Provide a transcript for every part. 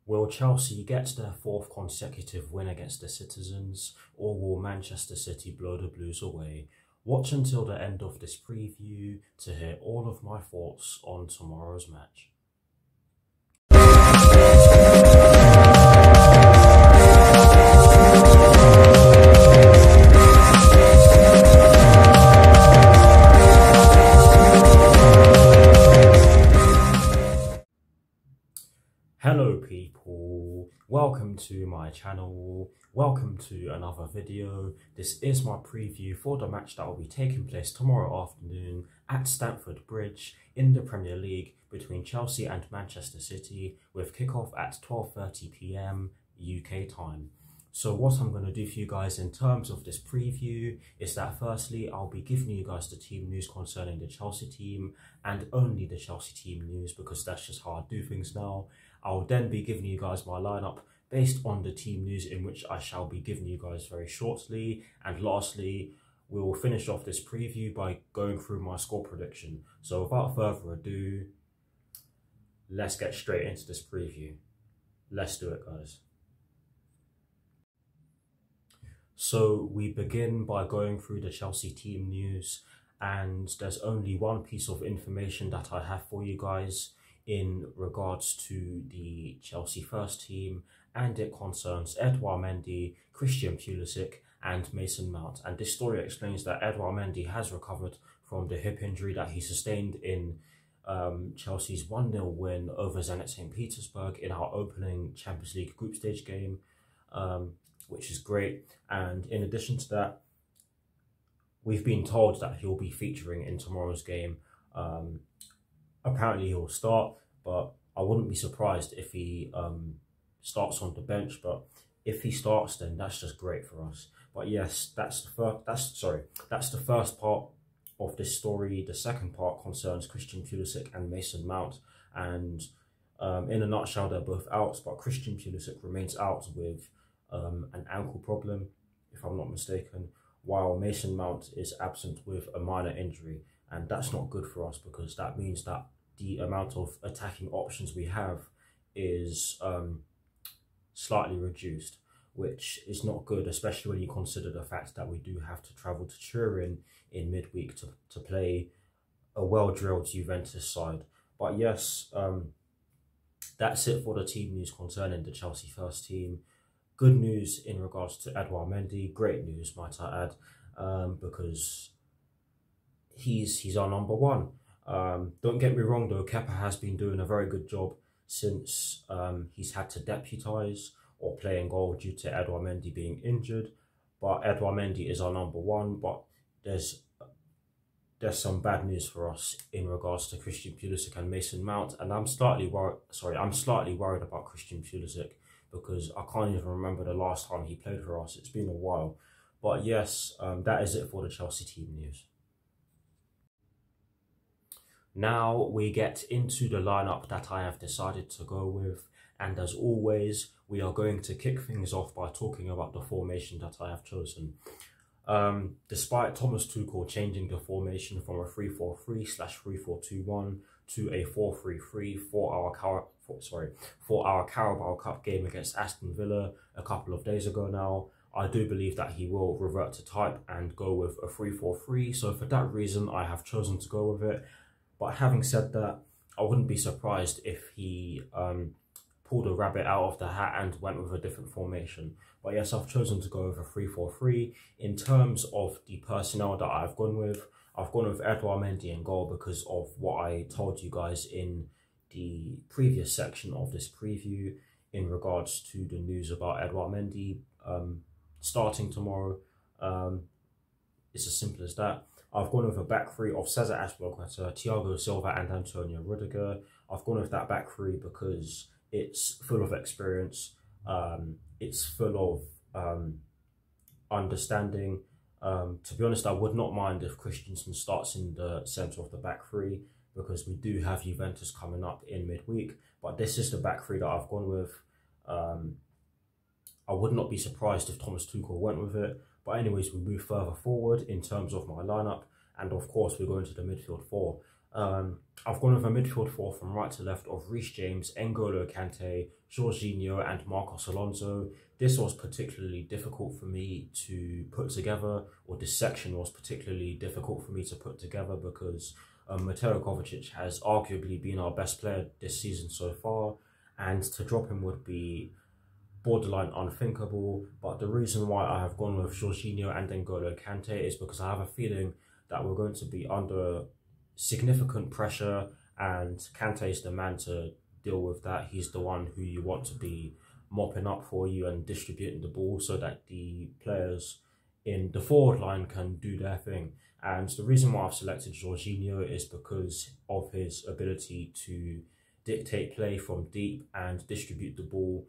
Will Chelsea get their fourth consecutive win against the Citizens, or will Manchester City blow the Blues away? Watch until the end of this preview to hear all of my thoughts on tomorrow's match. Hello people, welcome to my channel, welcome to another video. This is my preview for the match that will be taking place tomorrow afternoon at Stamford Bridge in the Premier League between Chelsea and Manchester City, with kickoff at 12:30 PM UK time. So what I'm going to do for you guys in terms of this preview is that firstly, I'll be giving you guys the team news concerning the Chelsea team and only the Chelsea team news, because that's just how I do things now. I'll then be giving you guys my lineup based on the team news, in which I shall be giving you guys very shortly. And lastly, we will finish off this preview by going through my score prediction. So without further ado, let's get straight into this preview. Let's do it, guys. So we begin by going through the Chelsea team news, and there's only one piece of information that I have for you guys in regards to the Chelsea first team, and it concerns Edouard Mendy, Christian Pulisic and Mason Mount. And this story explains that Edouard Mendy has recovered from the hip injury that he sustained in Chelsea's 1-0 win over Zenit St. Petersburg in our opening Champions League group stage game, which is great. And in addition to that, we've been told that he'll be featuring in tomorrow's game. Apparently he'll start, but I wouldn't be surprised if he starts on the bench. But if he starts, then that's just great for us. But yes, that's the first part of this story. The second part concerns Christian Pulisic and Mason Mount, and in a nutshell, they're both out. But Christian Pulisic remains out with an ankle problem, if I'm not mistaken, while Mason Mount is absent with a minor injury. And that's not good for us, because that means that the amount of attacking options we have is slightly reduced, which is not good, especially when you consider the fact that we do have to travel to Turin in midweek to play a well-drilled Juventus side. But yes, that's it for the team news concerning the Chelsea first team. Good news in regards to Edouard Mendy, great news might I add, because he's our number one. Don't get me wrong though, Kepa has been doing a very good job since he's had to deputise or play in goal due to Edouard Mendy being injured. But Edouard Mendy is our number one. But there's some bad news for us in regards to Christian Pulisic and Mason Mount, and I'm slightly worried about Christian Pulisic, because I can't even remember the last time he played for us. It's been a while. But yes, that is it for the Chelsea team news. Now we get into the lineup that I have decided to go with, and as always, we are going to kick things off by talking about the formation that I have chosen. Despite Thomas Tuchel changing the formation from a 3-4-3/3-4-2-1 to a 4-3-3 for our Carabao Cup game against Aston Villa a couple of days ago now, I do believe that he will revert to type and go with a 3-4-3. So for that reason, I have chosen to go with it. But having said that, I wouldn't be surprised if he pulled a rabbit out of the hat and went with a different formation. But yes, I've chosen to go with a 3-4-3. In terms of the personnel that I've gone with Edouard Mendy in goal, because of what I told you guys in the previous section of this preview in regards to the news about Edouard Mendy starting tomorrow. It's as simple as that. I've gone with a back three of Cesar Azpilicueta, Thiago Silva and Antonio Rudiger. I've gone with that back three because it's full of experience. It's full of understanding. To be honest, I would not mind if Christensen starts in the centre of the back three, because we do have Juventus coming up in midweek. But this is the back three that I've gone with. I would not be surprised if Thomas Tuchel went with it. But anyways, we move further forward in terms of my lineup. And of course, we're going to the midfield four. I've gone with a midfield four from right to left of Reece James, N'Golo Kante, Jorginho and Marcos Alonso. This was particularly difficult for me to put together, or this section was particularly difficult for me to put together because Mateo Kovacic has arguably been our best player this season so far, and to drop him would be borderline unthinkable. But the reason why I have gone with Jorginho and N'Golo Kante is because I have a feeling that we're going to be under significant pressure, and Kante is the man to deal with that. He's the one who you want to be mopping up for you and distributing the ball so that the players in the forward line can do their thing. And the reason why I've selected Jorginho is because of his ability to dictate play from deep and distribute the ball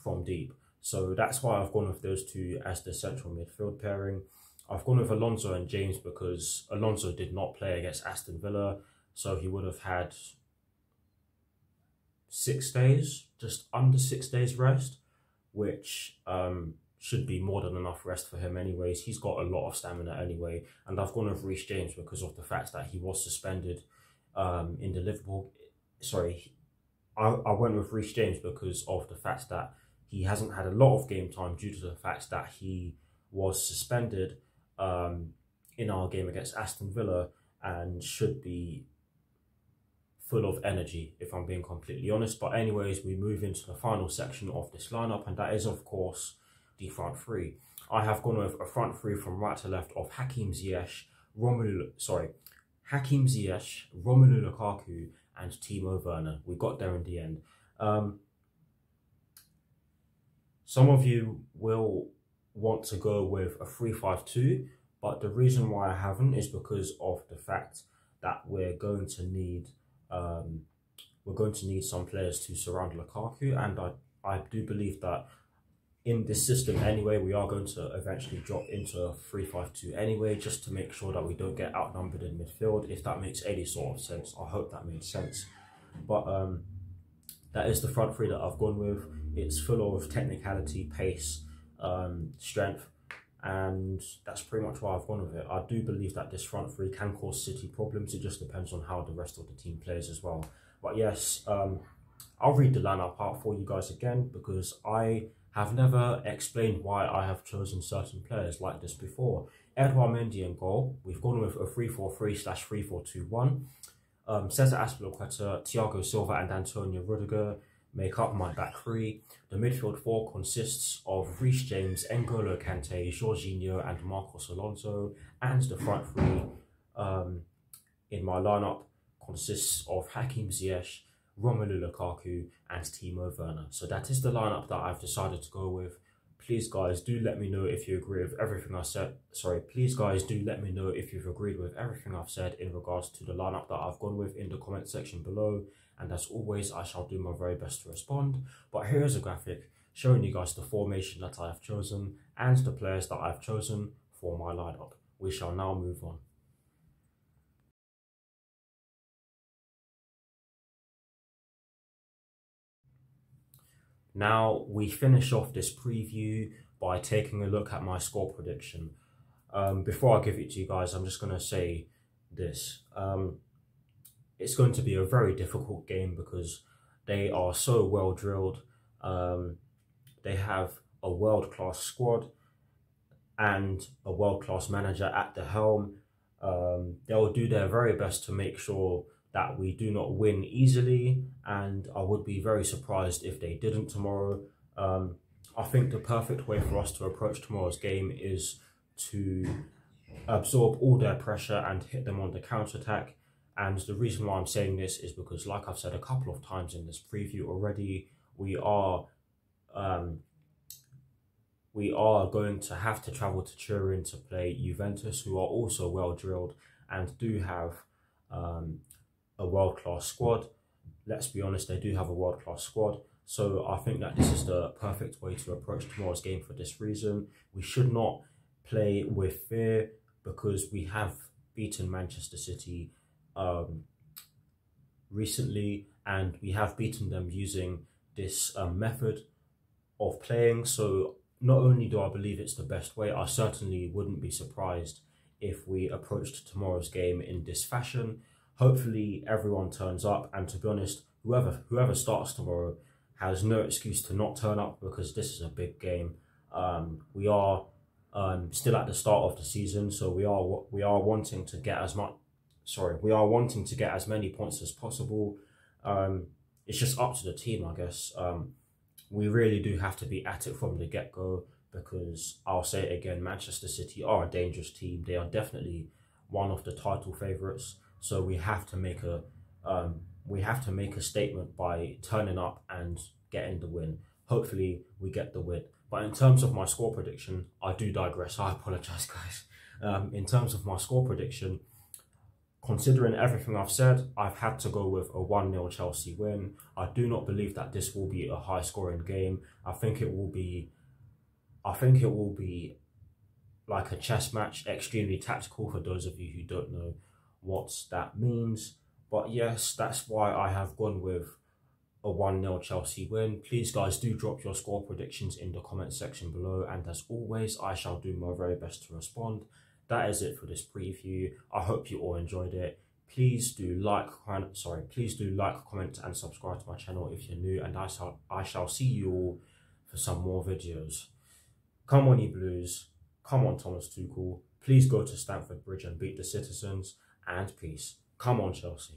from deep. So that's why I've gone with those two as the central midfield pairing. I've gone with Alonso and James because Alonso did not play against Aston Villa, so he would have had 6 days, just under 6 days rest, which should be more than enough rest for him anyways. He's got a lot of stamina anyway. And I've gone with Reece James because of the fact that he was suspended in the Liverpool... Sorry, I went with Reece James because of the fact that he hasn't had a lot of game time due to the fact that he was suspended in our game against Aston Villa and should be full of energy, if I'm being completely honest. But anyways, we move into the final section of this lineup, and that is, of course, the front three. I have gone with a front three from right to left of Hakim Ziyech, Romelu Lukaku, and Timo Werner. We got there in the end. Some of you will want to go with a 3-5-2, but the reason why I haven't is because of the fact that we're going to need some players to surround Lukaku, and I do believe that in this system anyway, we are going to eventually drop into a 3-5-2 anyway, just to make sure that we don't get outnumbered in midfield, if that makes any sort of sense. I hope that made sense. But that is the front three that I've gone with. It's full of technicality, pace, strength, and that's pretty much why I've gone with it. I do believe that this front three can cause City problems. It just depends on how the rest of the team plays as well. But yes, I'll read the lineup out for you guys again, because I have never explained why I have chosen certain players like this before. Edouard Mendy in goal. We've gone with a 3-4-3/3-4-2-1. Cesar Azpilicueta, Thiago Silva and Antonio Rudiger make up my back three. The midfield four consists of Reece James, N'Golo Kante, Jorginho and Marcos Alonso. And the front three in my lineup consists of Hakim Ziyech, Romelu Lukaku and Timo Werner. So that is the lineup that I've decided to go with. Please guys, do let me know if you agree with everything I said. Please guys, do let me know if you've agreed with everything I've said in regards to the lineup that I've gone with in the comment section below. And as always, I shall do my very best to respond. But here is a graphic showing you guys the formation that I have chosen and the players that I've chosen for my lineup. We shall now move on. Now, we finish off this preview by taking a look at my score prediction. Before I give it to you guys, I'm just going to say this. It's going to be a very difficult game because they are so well drilled. They have a world-class squad and a world-class manager at the helm. They'll do their very best to make sure that we do not win easily, and I would be very surprised if they didn't tomorrow. I think the perfect way for us to approach tomorrow's game is to absorb all their pressure and hit them on the counter-attack. And the reason why I'm saying this is because, like I've said a couple of times in this preview already, we are going to have to travel to Turin to play Juventus, who are also well drilled and do have a world-class squad. Let's be honest, they do have a world-class squad. So I think that this is the perfect way to approach tomorrow's game for this reason. We should not play with fear because we have beaten Manchester City recently, and we have beaten them using this method of playing. So not only do I believe it's the best way, I certainly wouldn't be surprised if we approached tomorrow's game in this fashion. Hopefully everyone turns up, and to be honest, whoever starts tomorrow has no excuse to not turn up, because this is a big game. We are still at the start of the season, so we are wanting to get as much. Sorry, we are wanting to get as many points as possible. It's just up to the team, I guess. We really do have to be at it from the get-go, because I'll say it again, Manchester City are a dangerous team. They are definitely one of the title favourites. So we have to make a statement by turning up and getting the win. Hopefully we get the win. But in terms of my score prediction, I do digress. I apologise, guys. In terms of my score prediction, considering everything I've said, I've had to go with a 1-0 Chelsea win. I do not believe that this will be a high-scoring game. I think it will be like a chess match, extremely tactical, for those of you who don't know what that means. But yes, that's why I have gone with a 1-0 Chelsea win. Please, guys, do drop your score predictions in the comment section below, and as always, I shall do my very best to respond. That is it for this preview. I hope you all enjoyed it. Please do like, comment, and subscribe to my channel if you're new, and I shall see you all for some more videos. Come on, you Blues. Come on, Thomas Tuchel. Please go to Stamford Bridge and beat the Citizens. And peace. Come on, Chelsea.